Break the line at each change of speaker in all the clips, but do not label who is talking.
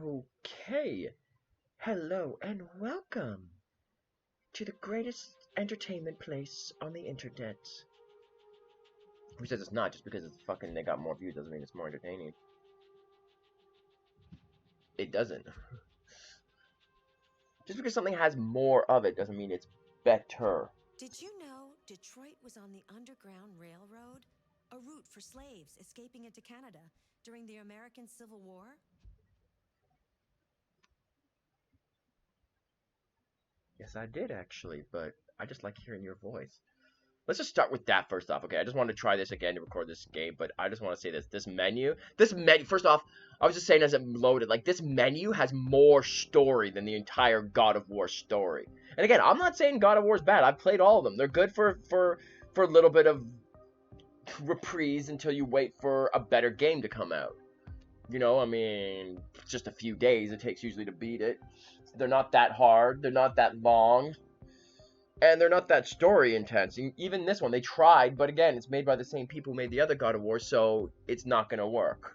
Okay. Hello and welcome to the greatest entertainment place on the internet. Who says it's not? Just because it's fucking they got more views doesn't mean it's more entertaining. It doesn't. Just because something has more of it doesn't mean it's better.
Did you know Detroit was on the Underground Railroad? A route for slaves escaping into Canada during the American Civil War?
Yes, I did actually, but I just like hearing your voice. Let's just start with that first off, okay? I just want to try this again to record this game, but I just want to say this. This menu, first off, I was just saying as it loaded, like, this menu has more story than the entire God of War story. And again, I'm not saying God of War is bad. I've played all of them. They're good for a little bit of reprise until you wait for a better game to come out. You know, I mean, just a few days it takes usually to beat it. They're not that hard. They're not that long. And they're not that story intense. Even this one, they tried, but again, it's made by the same people who made the other God of War, so it's not gonna work.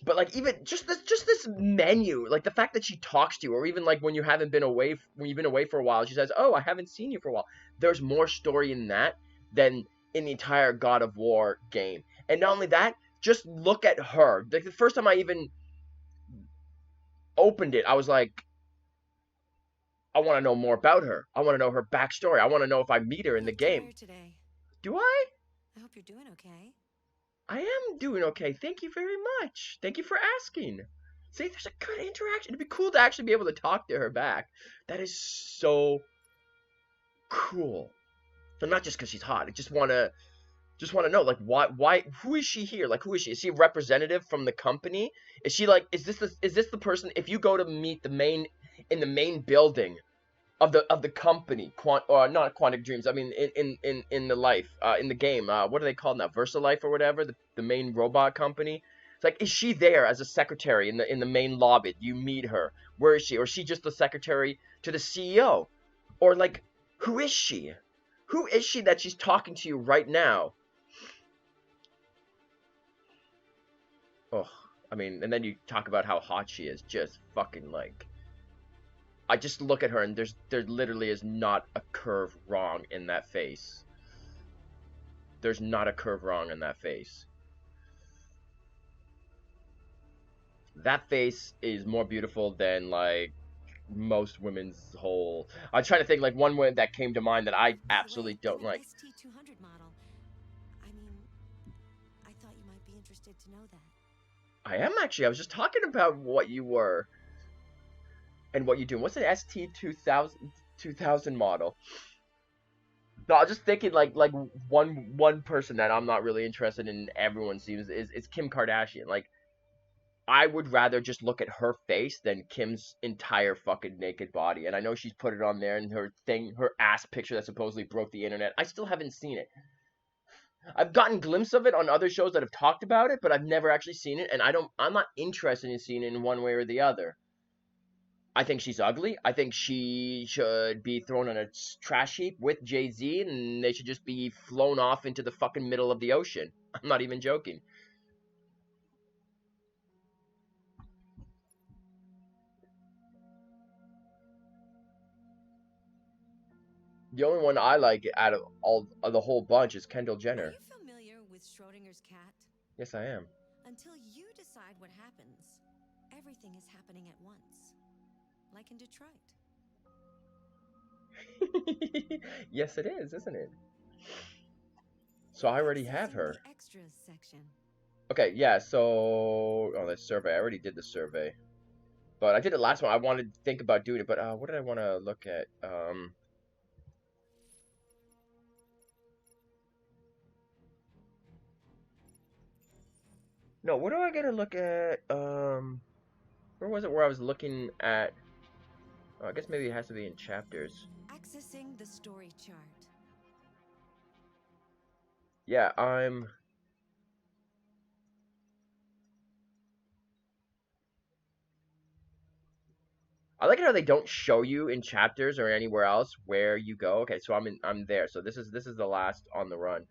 But like, even just this menu, like the fact that she talks to you, or even like when you haven't been away, when you've been away for a while, she says, "Oh, I haven't seen you for a while." There's more story in that than in the entire God of War game. And not only that, just look at her. Like the first time I even opened it, I was like, I want to know more about her. I want to know her backstory. I want to know if I meet her
You
in the
look
game.
tired today.
Do I?
I hope you're doing okay.
I am doing okay. Thank you very much. Thank you for asking. See, there's a good interaction. It'd be cool to actually be able to talk to her back. That is so cool. But not just because she's hot. I just wanna know, like, why who is she here? Like, who is she? Is she a representative from the company? Is she like is this the person, if you go to meet the main in the main building of the company, or not Quantic Dreams. I mean, in the life, in the game. What are they called now? VersaLife or whatever. The main robot company. It's like, is she there as a secretary in the main lobby? You meet her. Where is she? Or is she just the secretary to the CEO? Or like, who is she? Who is she that she's talking to you right now? Oh, I mean, and then you talk about how hot she is. Just fucking like. I just look at her and there literally is not a curve wrong in that face. There's not a curve wrong in that face. That face is more beautiful than like most women's whole. I'm trying to think like one woman that came to mind that I
By the way,
absolutely
I
don't
have an
like.
ST200 model. I mean, I thought you might be interested to know that.
I am actually. I was just talking about what you were and what you do. What's an ST 2000 model? No, I was just thinking like one person that I'm not really interested in. Everyone seems is Kim Kardashian. Like, I would rather just look at her face than Kim's entire fucking naked body. And I know she's put it on there and her thing, her ass picture that supposedly broke the internet. I still haven't seen it. I've gotten glimpses of it on other shows that have talked about it, but I've never actually seen it, and I'm not interested in seeing it in one way or the other. I think she's ugly. I think she should be thrown on a trash heap with Jay-Z, and they should just be flown off into the fucking middle of the ocean. I'm not even joking. The only one I like out of all of the whole bunch is Kendall
Are
Jenner.
you familiar with Schrodinger's cat?
Yes, I am.
Until you decide what happens, everything is happening at once. Like in Detroit.
Yes, it is, isn't it? So I already have
Accessing the
her.
extras section.
Okay, yeah, so oh, the survey. I already did the survey. But I did it last one. I wanted to think about doing it, but what did I want to look at? No, what do I gotta look at? Where was it where I was looking at? Oh, I guess maybe it has to be in chapters.
Accessing the story chart.
Yeah, I like how they don't show you in chapters or anywhere else where you go. Okay, so I'm there. So this is the last on the run.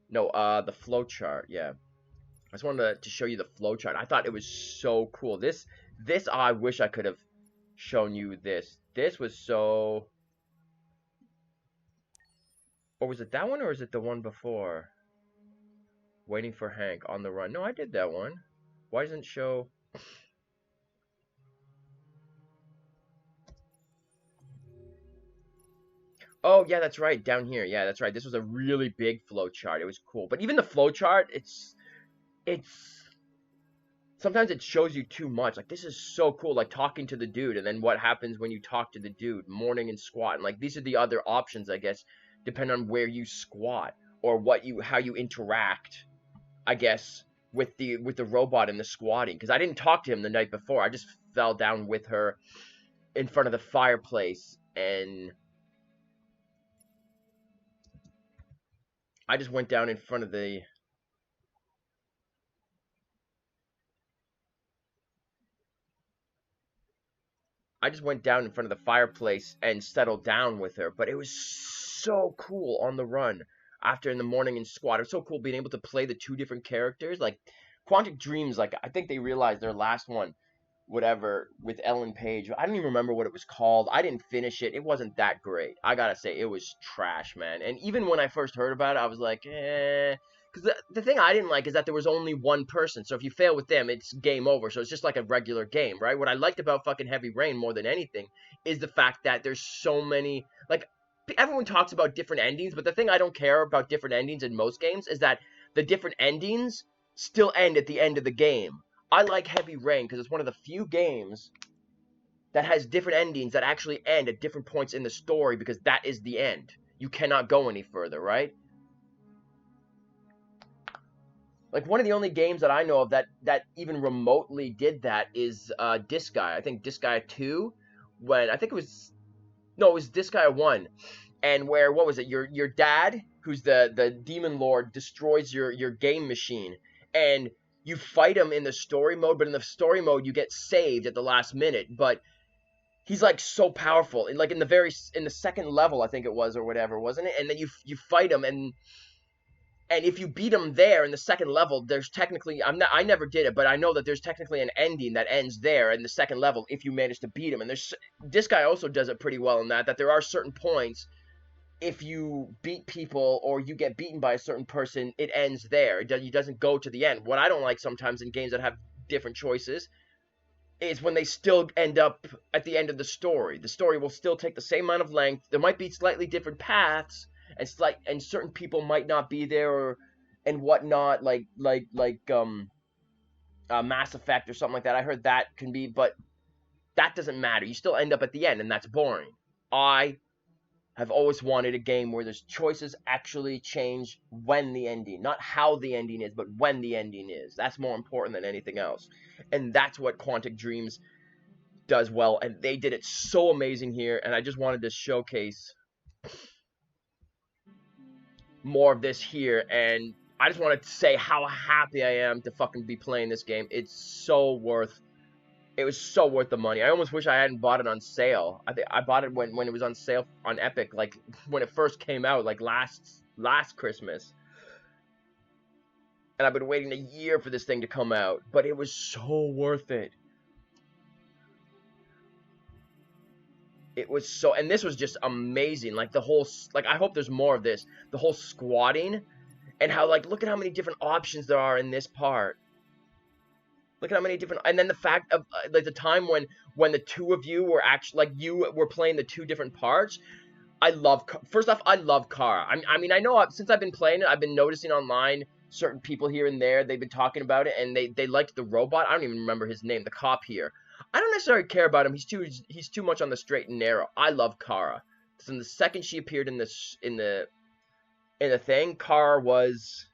No, the flow chart. Yeah. I just wanted to show you the flowchart. I thought it was so cool. This I wish I could have shown you this. This was so... Or was it that one, or is it the one before? Waiting for Hank, On the Run. No, I did that one. Why doesn't it show... Oh, yeah, that's right. Down here. Yeah, that's right. This was a really big flowchart. It was cool. But even the flowchart, it's... Sometimes it shows you too much. Like, this is so cool. Like, talking to the dude, and then what happens when you talk to the dude. Morning and squat. And, like, these are the other options, I guess, depending on where you squat. Or how you interact, I guess, with the robot and the squatting. Because I didn't talk to him the night before. I just fell down with her in front of the fireplace. And... I just went down in front of the... I just went down in front of the fireplace and settled down with her. But it was so cool On the Run. After In the Morning and Squat. It was so cool being able to play the two different characters. Like, Quantic Dreams, like, I think they realized their last one, whatever, with Ellen Page. I don't even remember what it was called. I didn't finish it. It wasn't that great. I gotta say, it was trash, man. And even when I first heard about it, I was like, eh. Because the thing I didn't like is that there was only one person. So if you fail with them, it's game over. So it's just like a regular game, right? What I liked about fucking Heavy Rain more than anything is the fact that there's so many... Like, everyone talks about different endings, but the thing I don't care about different endings in most games is that the different endings still end at the end of the game. I like Heavy Rain because it's one of the few games that has different endings that actually end at different points in the story, because that is the end. You cannot go any further, right? Like, one of the only games that I know of that even remotely did that is Disgaea. I think Disgaea 2, when, I think it was... No, it was Disgaea 1. And where, what was it? Your dad, who's the demon lord, destroys your game machine. And you fight him in the story mode, but in the story mode, you get saved at the last minute. But he's, like, so powerful. And, like, in the second level, I think it was, or whatever, wasn't it? And then you fight him, and if you beat him there in the second level, there's technically... I never did it, but I know that there's technically an ending that ends there in the second level if you manage to beat him. And this guy also does it pretty well in that there are certain points, if you beat people or you get beaten by a certain person, it ends there. It doesn't go to the end. What I don't like sometimes in games that have different choices is when they still end up at the end of the story. The story will still take the same amount of length. There might be slightly different paths, and certain people might not be there, and whatnot, like Mass Effect or something like that. I heard that can be, but that doesn't matter. You still end up at the end, and that's boring. I have always wanted a game where there's choices actually change when the ending, not how the ending is, but when the ending is. That's more important than anything else, and that's what Quantic Dreams does well, and they did it so amazing here. And I just wanted to showcase more of this here, and I just wanted to say how happy I am to fucking be playing this game. It was so worth the money. I almost wish I hadn't bought it on sale. I think I bought it when it was on sale on Epic, like when it first came out, like last Christmas. And I've been waiting a year for this thing to come out, but it was so worth it. It was so, and this was just amazing. Like the whole, like, I hope there's more of this. The whole squatting, and how, like, look at how many different options there are in this part. Look at how many different, and then the fact of, like, the time when the two of you were actually, like, you were playing the two different parts. First off, I love Kara. I mean, I know since I've been playing it, I've been noticing online certain people here and there, they've been talking about it, and they liked the robot. I don't even remember his name, the cop here. I don't necessarily care about him. He's too much on the straight and narrow. I love Kara. So the second she appeared in the thing, Kara was,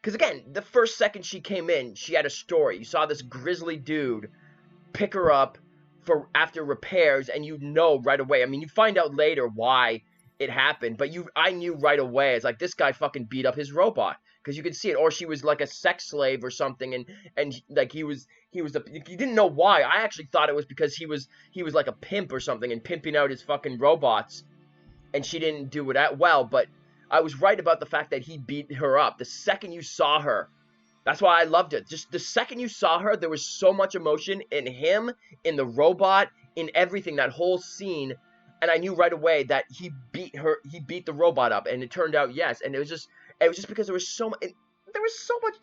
because again, the first second she came in, she had a story. You saw this grizzly dude pick her up after repairs, and you know right away. I mean, you find out later why it happened, but I knew right away. It's like, this guy fucking beat up his robot, because you could see it. Or she was like a sex slave or something, and like you didn't know why. I actually thought it was because he was like a pimp or something and pimping out his fucking robots, and she didn't do it well. But I was right about the fact that he beat her up. The second you saw her That's why I loved it. Just the second you saw her, there was so much emotion in him, in the robot, in everything, that whole scene. And I knew right away that he beat the robot up, and it turned out yes. And it was just because there was so much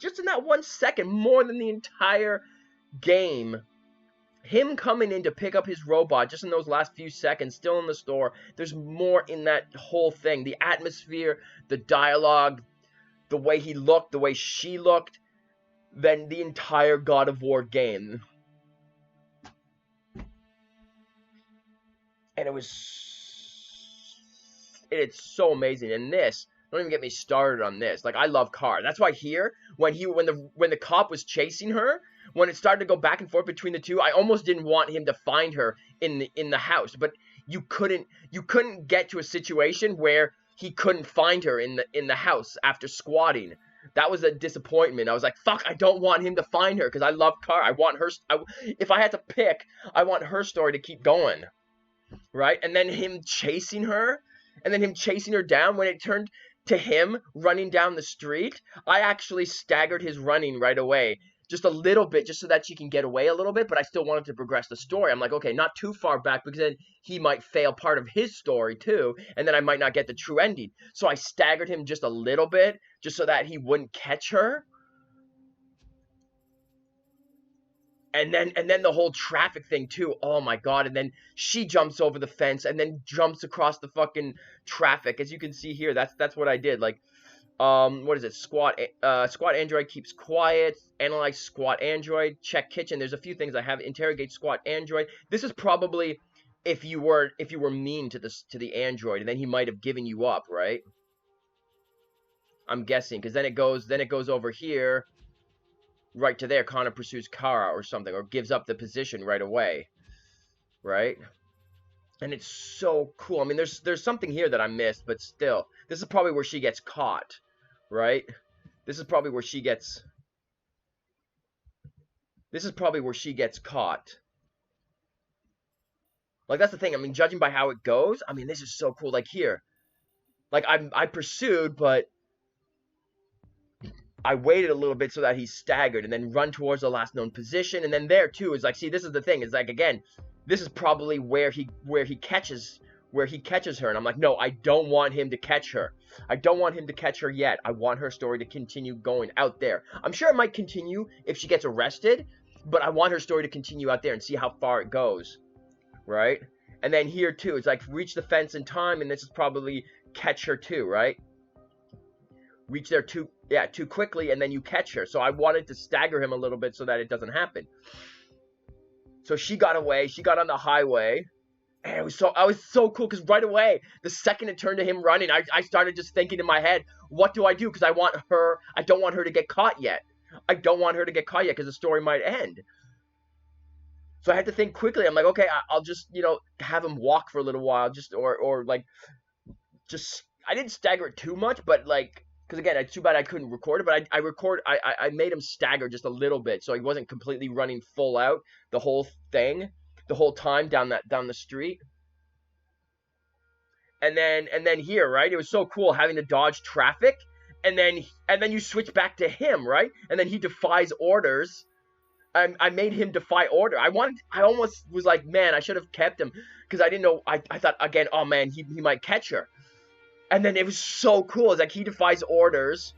just in that 1 second, more than the entire game. Him coming in to pick up his robot just in those last few seconds, still in the store. There's more in that whole thing. The atmosphere, the dialogue, the way he looked, the way she looked, than the entire God of War game. And it's so amazing. And this, don't even get me started on this. Like, I love cars. That's why here, when the cop was chasing her, when it started to go back and forth between the two, I almost didn't want him to find her in the house. But you couldn't get to a situation where he couldn't find her in the house after squatting. That was a disappointment. I was like, fuck, I don't want him to find her because I love Car. I want her. If I had to pick, I want her story to keep going, right? And then him chasing her, and then him chasing her down. When it turned to him running down the street, I actually staggered his running right away. Just a little bit, just so that she can get away a little bit, but I still wanted to progress the story. I'm like, okay, not too far back, because then he might fail part of his story too, and then I might not get the true ending. So I staggered him just a little bit, just so that he wouldn't catch her. And then the whole traffic thing too. Oh my god, and then she jumps over the fence and then jumps across the fucking traffic. As you can see here, that's what I did. Like, what is it? Squat android keeps quiet. Analyze squat android. Check kitchen. There's a few things I have. Interrogate squat android. This is probably if you were mean to the android, and then he might have given you up, right? I'm guessing, because then it goes over here, right to there. Connor pursues Kara or something, or gives up the position right away, right? And it's so cool. I mean, there's something here that I missed, but still, this is probably where she gets caught. Right? This is probably where she gets caught. Like, that's the thing. I mean, judging by how it goes, I mean, this is so cool. Like, here. Like, I pursued, but I waited a little bit so that he staggered and then run towards the last known position. And then there, too, is like, see, this is the thing. It's like, again, this is probably where he catches her. And I'm like, no, I don't want him to catch her. I don't want him to catch her yet. I want her story to continue going out there. I'm sure it might continue if she gets arrested, but I want her story to continue out there and see how far it goes, right? And then here too, it's like reach the fence in time, and this is probably catch her too, right? Reach there too quickly, and then you catch her. So I wanted to stagger him a little bit so that it doesn't happen. So she got away. She got on the highway. And I was so cool, because right away, the second it turned to him running, I started just thinking in my head, what do I do? Because I don't want her to get caught yet. I don't want her to get caught yet, because the story might end. So I had to think quickly. I'm like, okay, I'll just, have him walk for a little while, I didn't stagger it too much, but like, because again, it's too bad I couldn't record it, but I made him stagger just a little bit, so he wasn't completely running full out the whole thing. The whole time down the street. And then here, right? It was so cool having to dodge traffic, and then you switch back to him, right? And then he defies orders. I made him defy order. I almost was like, man, I should have kept him, because I didn't know. I thought again, oh man, he might catch her. And then it was so cool. It's like he defies orders,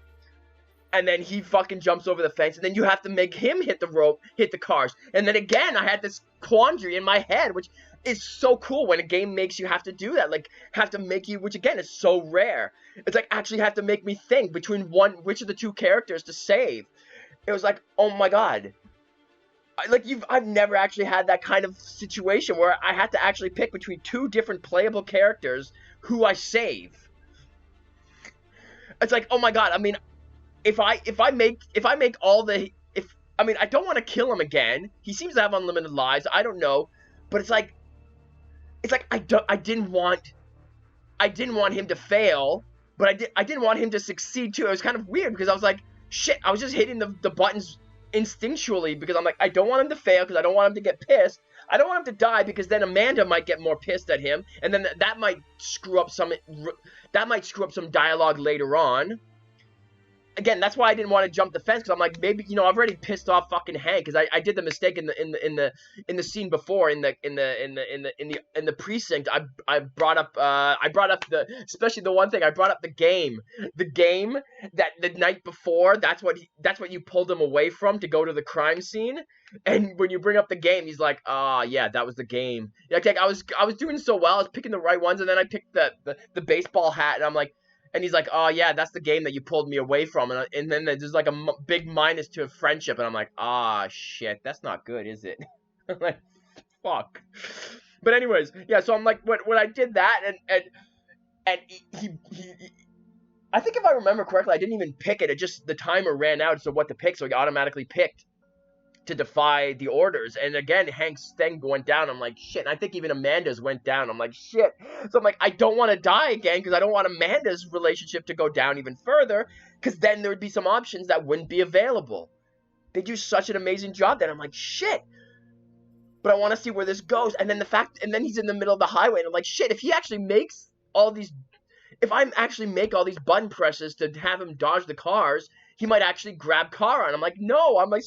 and then he fucking jumps over the fence, and then you have to make him hit the rope, hit the cars. And then again, I had this quandary in my head, which is so cool when a game makes you have to do that. Like, have to make you, which again is so rare. It's like actually have to make me think between which of the two characters to save. It was like, oh my god. I've never actually had that kind of situation where I had to actually pick between two different playable characters who I save. It's like, oh my god, I mean, if I make all the, I don't want to kill him again. He seems to have unlimited lives. I don't know, but it's like I didn't want him to fail, but I didn't want him to succeed too. It was kind of weird, because I was like, shit, I was just hitting the buttons instinctually, because I'm like, I don't want him to fail, because I don't want him to get pissed. I don't want him to die, because then Amanda might get more pissed at him, and then that might screw up some dialogue later on. again, that's why I didn't want to jump the fence, because I'm like, maybe, you know, I've already pissed off fucking Hank, because I did the mistake in the scene before, in the precinct. I brought up the, especially the one thing, I brought up the game that the night before, that's what you pulled him away from to go to the crime scene. And when you bring up the game, he's like, yeah, that was the game. Like, I was doing so well, I was picking the right ones, and then I picked the baseball hat, and I'm like, and he's like, oh, yeah, that's the game that you pulled me away from. And then there's like a big minus to a friendship. And I'm like, shit, that's not good, is it? I'm like, fuck. But anyways, yeah, so I'm like, when I did that, and he I think if I remember correctly, I didn't even pick it. It just, the timer ran out, so what to pick, so he automatically picked to defy the orders. And again, Hank's thing went down. I'm like, shit. And I think even Amanda's went down. I'm like, shit. So I'm like, I don't want to die again, because I don't want Amanda's relationship to go down even further, because then there would be some options that wouldn't be available. They do such an amazing job that I'm like, shit. But I want to see where this goes. And then he's in the middle of the highway, and I'm like, shit, if he actually makes all these, if I actually make all these button presses to have him dodge the cars, he might actually grab Kara. And I'm like, no. I'm like,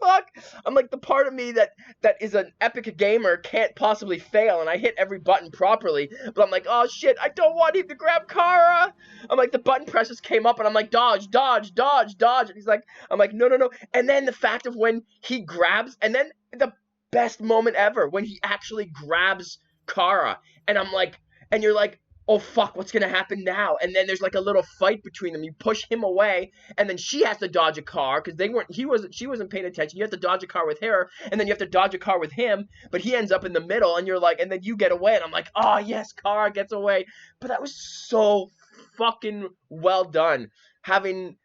fuck. I'm like, the part of me that is an epic gamer can't possibly fail, and I hit every button properly. But I'm like, oh shit, I don't want him to grab Kara. I'm like, the button presses came up, and I'm like, dodge, dodge, dodge, dodge. And he's like, I'm like, no, no, no. And then the fact of when he grabs, and then the best moment ever, when he actually grabs Kara. And I'm like, and you're like, oh fuck, what's gonna happen now? And then there's like a little fight between them. You push him away, and then she has to dodge a car, because she wasn't paying attention. You have to dodge a car with her, and then you have to dodge a car with him, but he ends up in the middle, and you're like, and then you get away, and I'm like, oh yes, Kara gets away. But that was so fucking well done. Coming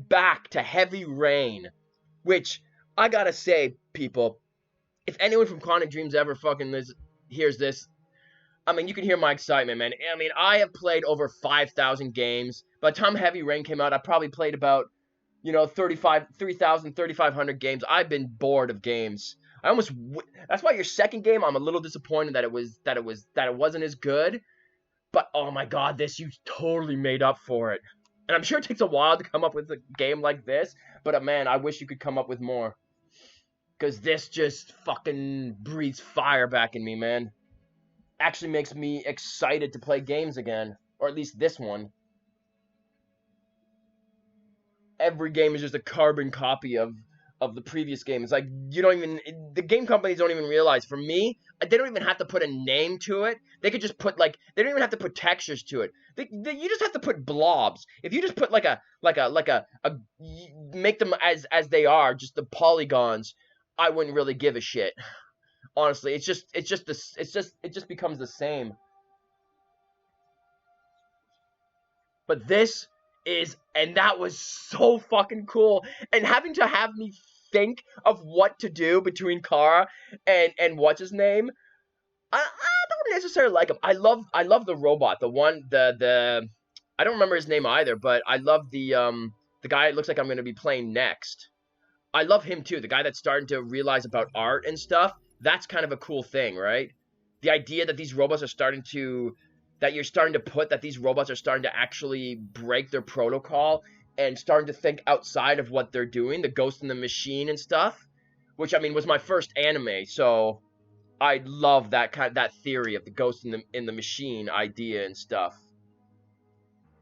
back to Heavy Rain, which I gotta say, people, if anyone from Quantic Dreams ever fucking hears this, I mean, you can hear my excitement, man. I mean, I have played over 5,000 games. By the time Heavy Rain came out, I probably played about, 3,000, 3,500 games. I've been bored of games. That's why your second game, I'm a little disappointed that it wasn't as good. But, oh my god, you totally made up for it. And I'm sure it takes a while to come up with a game like this. But, man, I wish you could come up with more. Because this just fucking breathes fire back in me, man. Actually makes me excited to play games again, or at least this one. Every game is just a carbon copy of the previous game. It's like, the game companies don't even realize, for me, they don't even have to put a name to it. They could just put, like, they don't even have to put textures to it. You just have to put blobs. If you just put make them as they are, just the polygons, I wouldn't really give a shit. Honestly, it just becomes the same. But this is, and that was so fucking cool. And having to have me think of what to do between Kara and what's his name, I don't necessarily like him. I love the robot, the I don't remember his name either, but I love the guy it looks like I'm gonna be playing next. I love him too, the guy that's starting to realize about art and stuff. That's kind of a cool thing, right? The idea that these robots are starting to actually break their protocol and starting to think outside of what they're doing, the Ghost in the Machine and stuff, which, I mean, was my first anime, so I love that theory of the Ghost in the Machine idea and stuff.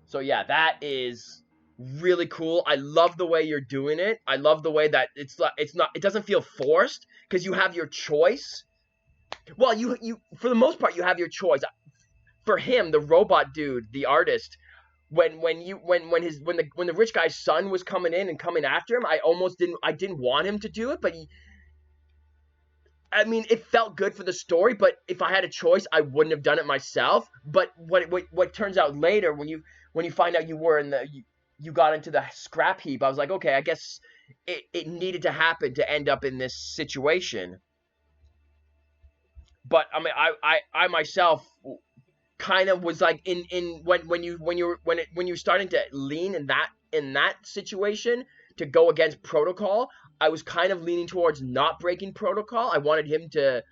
So yeah, that is really cool. I love the way you're doing it. I love the way that it doesn't feel forced, because you have your choice. Well, you for the most part you have your choice. For him, the robot dude, the artist, when the rich guy's son was coming in and coming after him, I didn't want him to do it, but I mean, it felt good for the story, but if I had a choice, I wouldn't have done it myself. But what turns out later, when you find out you got into the scrap heap, I was like, okay, I guess it needed to happen to end up in this situation. But I mean, I myself kind of was like when you're starting to lean in that situation to go against protocol, I was kind of leaning towards not breaking protocol. I wanted him to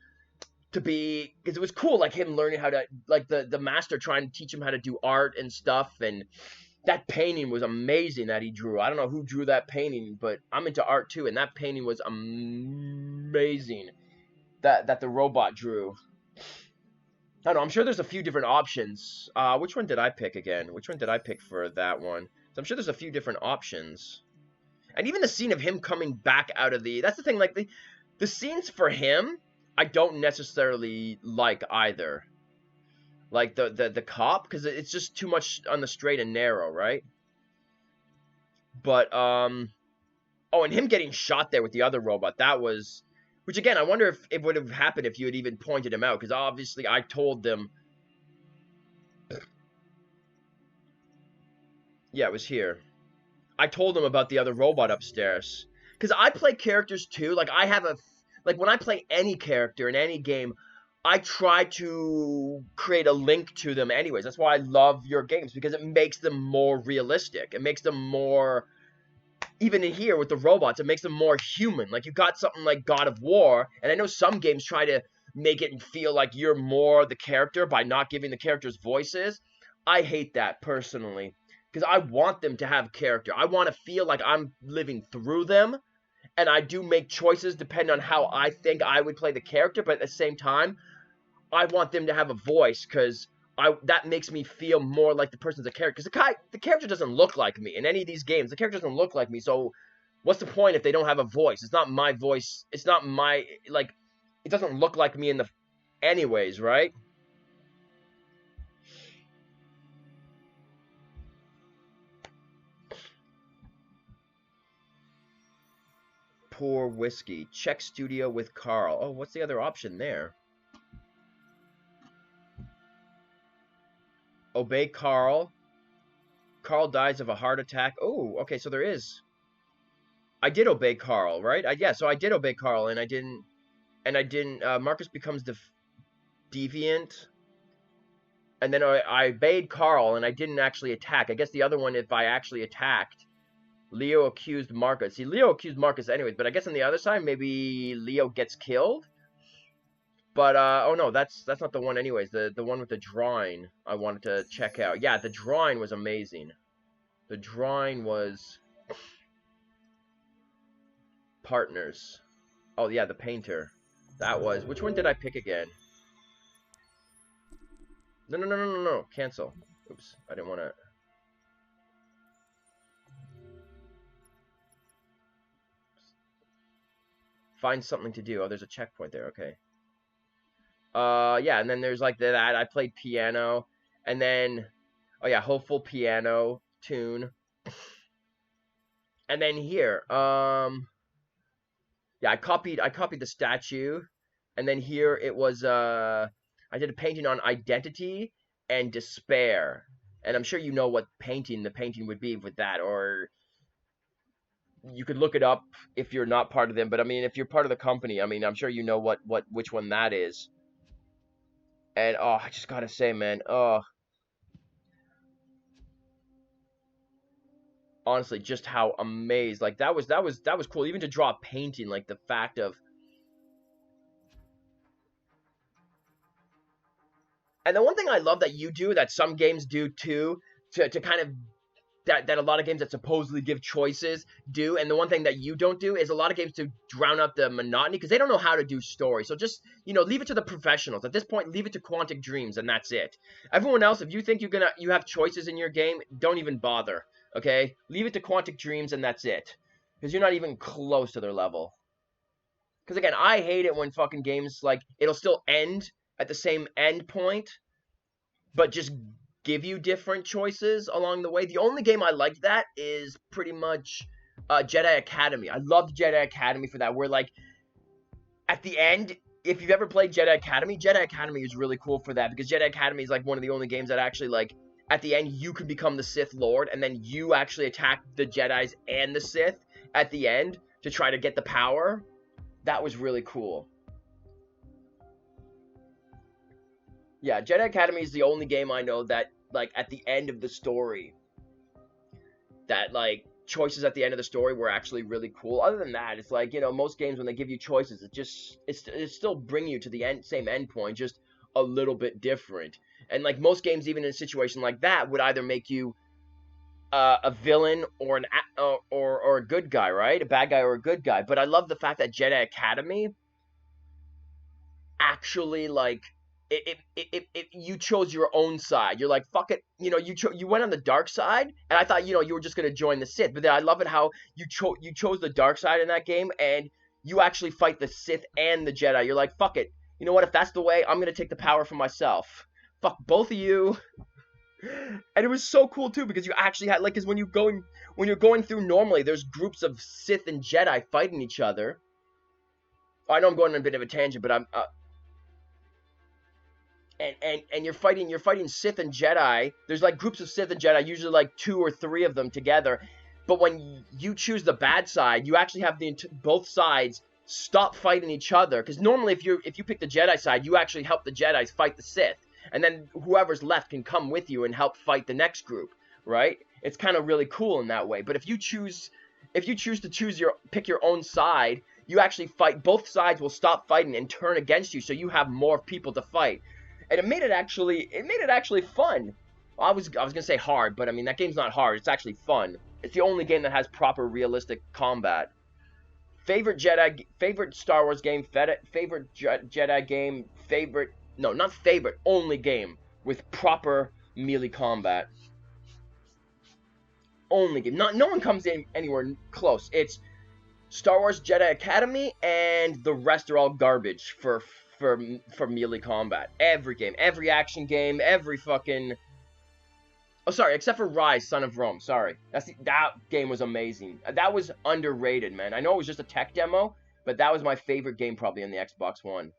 be, because it was cool, like him learning how to, like the master trying to teach him how to do art and stuff, and That painting was amazing that he drew. I don't know who drew that painting, but I'm into art too, and that painting was amazing that the robot drew. I don't know, I'm sure there's a few different options. Which one did I pick again? Which one did I pick for that one? So I'm sure there's a few different options. And even the scene of him coming back out of the... That's the thing, like, the scenes for him, I don't necessarily like either. Like, the cop, because it's just too much on the straight and narrow, right? But, oh, and him getting shot there with the other robot, that was... Which, again, I wonder if it would have happened if you had even pointed him out, because obviously I told them... Yeah, it was here. I told them about the other robot upstairs. Because I play characters too, like, I have a... Like, when I play any character in any game, I try to create a link to them anyways. That's why I love your games, because it makes them more realistic. It makes them more... Even in here with the robots, it makes them more human. Like, you got something like God of War, and I know some games try to make it feel like you're more the character by not giving the characters voices. I hate that, personally, because I want them to have character. I want to feel like I'm living through them, and I do make choices depending on how I think I would play the character, but at the same time, I want them to have a voice, because that makes me feel more like the person's a character. Because the character doesn't look like me in any of these games. The character doesn't look like me, so what's the point if they don't have a voice? It's not my voice. It's not my, like, it doesn't look like me in the... Anyways, right? Pour whiskey. Check studio with Carl. Oh, what's the other option there? Obey Carl. Carl dies of a heart attack. Oh, okay, so there is. I did obey Carl, right? Yeah, so I did obey Carl, and I didn't... Marcus becomes deviant. And then I obeyed Carl, and I didn't actually attack. I guess the other one, if I actually attacked, Leo accused Marcus. See, Leo accused Marcus anyways, but I guess on the other side, maybe Leo gets killed? But, oh no, that's not the one anyways. The one with the drawing I wanted to check out. Yeah, the drawing was amazing. The drawing was... Partners. Oh, yeah, the painter. That was... Which one did I pick again? No. Cancel. Oops, I didn't want to... Find something to do. Oh, there's a checkpoint there, okay. Yeah, and then there's like that. I played piano, and then, oh yeah, hopeful piano tune. And then here, yeah, I copied the statue, and then here it was, I did a painting on identity and despair, and I'm sure you know what the painting would be with that, or you could look it up if you're not part of them, but I mean, if you're part of the company, I mean, I'm sure you know which one that is. And, oh, I just gotta say, man, honestly, just how amazed, like, that was cool, even to draw a painting, like, the fact of, and the one thing I love that you do, that some games do too, to kind of, that a lot of games that supposedly give choices do, and the one thing that you don't do is a lot of games to drown out the monotony, because they don't know how to do story. So just, leave it to the professionals. At this point, leave it to Quantic Dreams, and that's it. Everyone else, if you think you have choices in your game, don't even bother, okay? Leave it to Quantic Dreams, and that's it. Because you're not even close to their level. Because again, I hate it when fucking games, like, it'll still end at the same end point, but just give you different choices along the way. The only game I like that is pretty much Jedi Academy. I loved Jedi Academy for that, where, like, at the end, if you've ever played Jedi Academy is really cool for that, because Jedi Academy is, like, one of the only games that actually, like, at the end, you can become the Sith Lord, and then you actually attack the Jedis and the Sith at the end to try to get the power. That was really cool. Yeah, Jedi Academy is the only game I know that, like, at the end of the story, that, like, choices at the end of the story were actually really cool. Other than that, it's like, most games, when they give you choices, it still bring you to the same end point, just a little bit different. And, like, most games, even in a situation like that, would either make you a villain or or a good guy, right? A bad guy or a good guy. But I love the fact that Jedi Academy actually like you chose your own side. You're like, fuck it, you went on the dark side, and I thought you were just gonna join the Sith. But then I love it how you chose the dark side in that game, and you actually fight the Sith and the Jedi. You're like, fuck it, you know what? If that's the way, I'm gonna take the power for myself. Fuck both of you. And it was so cool too because you actually had like, because when you're going through normally, there's groups of Sith and Jedi fighting each other. I know I'm going on a bit of a tangent, but I'm and you're fighting Sith and Jedi. There's like groups of Sith and Jedi, usually like 2 or 3 of them together. But when you choose the bad side, you actually have both sides stop fighting each other. Because normally, if you pick the Jedi side, you actually help the Jedi's fight the Sith, and then whoever's left can come with you and help fight the next group, right? It's kind of really cool in that way. But if you choose to pick your own side, you actually fight. Both sides will stop fighting and turn against you, so you have more people to fight. And it made it actually fun. I was gonna say hard, but I mean that game's not hard. It's actually fun. It's the only game that has proper realistic combat. Favorite Star Wars game, favorite Jedi game, only game with proper melee combat. Only game. No one comes in anywhere close. It's Star Wars Jedi Academy, and the rest are all garbage for melee combat. Every game, every action game, every fucking... Oh, sorry, except for Rise, Son of Rome. Sorry. That game was amazing. That was underrated, man. I know it was just a tech demo, but that was my favorite game probably on the Xbox One.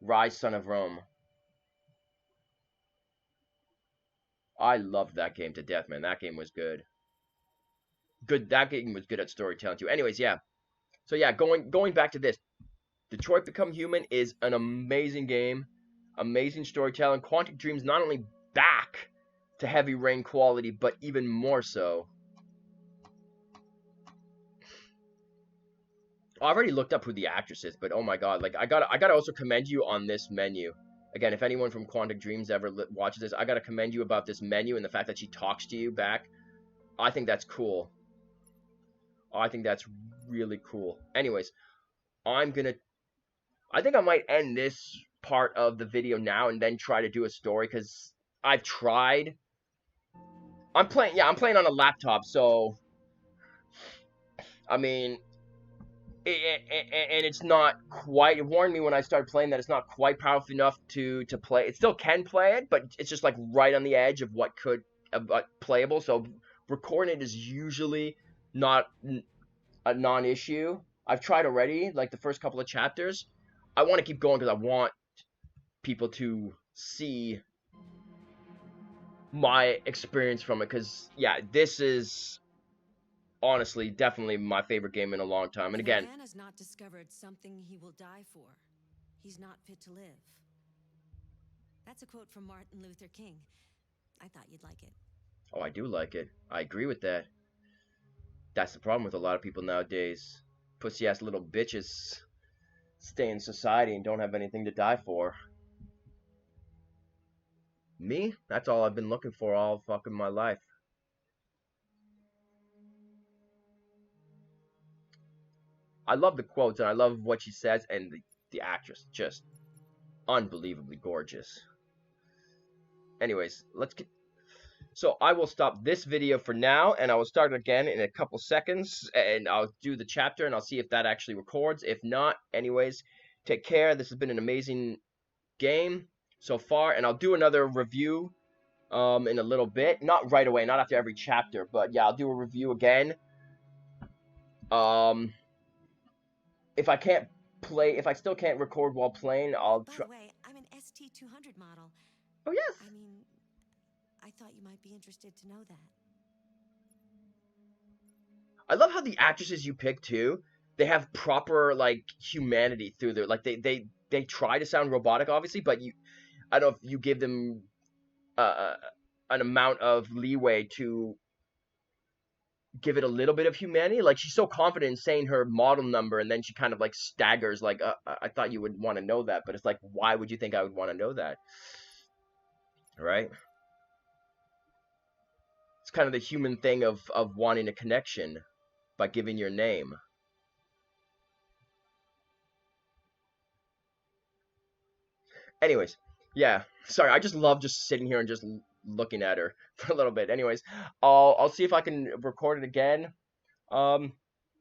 Rise, Son of Rome. I loved that game to death, man. That game was good. That game was good at storytelling, too. Anyways, yeah. So, yeah, going back to this. Detroit Become Human is an amazing game, amazing storytelling. Quantic Dream's not only back to Heavy Rain quality, but even more so. I already looked up who the actress is, but oh my god, like I gotta also commend you on this menu. Again, if anyone from Quantic Dreams ever watches this, I gotta commend you about this menu and the fact that she talks to you back. I think that's cool. I think that's really cool. Anyways, I think I might end this part of the video now and then try to do a story, because I've tried. I'm playing on a laptop, so I mean, and it's not quite. It warned me when I started playing that it's not quite powerful enough to play. It still can play it, but it's just like right on the edge of what could playable. So recording it is usually not a non-issue. I've tried already, like the first couple of chapters. I want to keep going because I want people to see my experience from it. Because, yeah, this is honestly definitely my favorite game in a long time. And again,
man has not discovered something he will die for. He's not fit to live. That's a quote from Martin Luther King. I thought you'd like it.
Oh, I do like it. I agree with that. That's the problem with a lot of people nowadays. Pussy-ass little bitches stay in society and don't have anything to die for. Me? That's all I've been looking for all fucking my life. I love the quotes and I love what she says, and the actress, just unbelievably gorgeous. Anyways, let's get... So I will stop this video for now, and I will start again in a couple seconds, and I'll do the chapter, and I'll see if that actually records. If not, anyways, take care. This has been an amazing game so far, and I'll do another review in a little bit. Not right away, not after every chapter, but yeah, I'll do a review again. If I still can't record while playing, I'll try.
By the way, I'm an ST200 model.
Oh, yes.
I mean, I thought you might be interested to know that.
I love how the actresses you pick too, they have proper like humanity through their, like they try to sound robotic obviously, but I don't know if you give them an amount of leeway to give it a little bit of humanity. Like, she's so confident in saying her model number, and then she kind of like staggers, like, I thought you would want to know that, but it's like, why would you think I would want to know that? Right? It's kind of the human thing of wanting a connection by giving your name. Anyways, yeah. Sorry, I just love just sitting here and just looking at her for a little bit. Anyways, I'll see if I can record it again.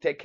Take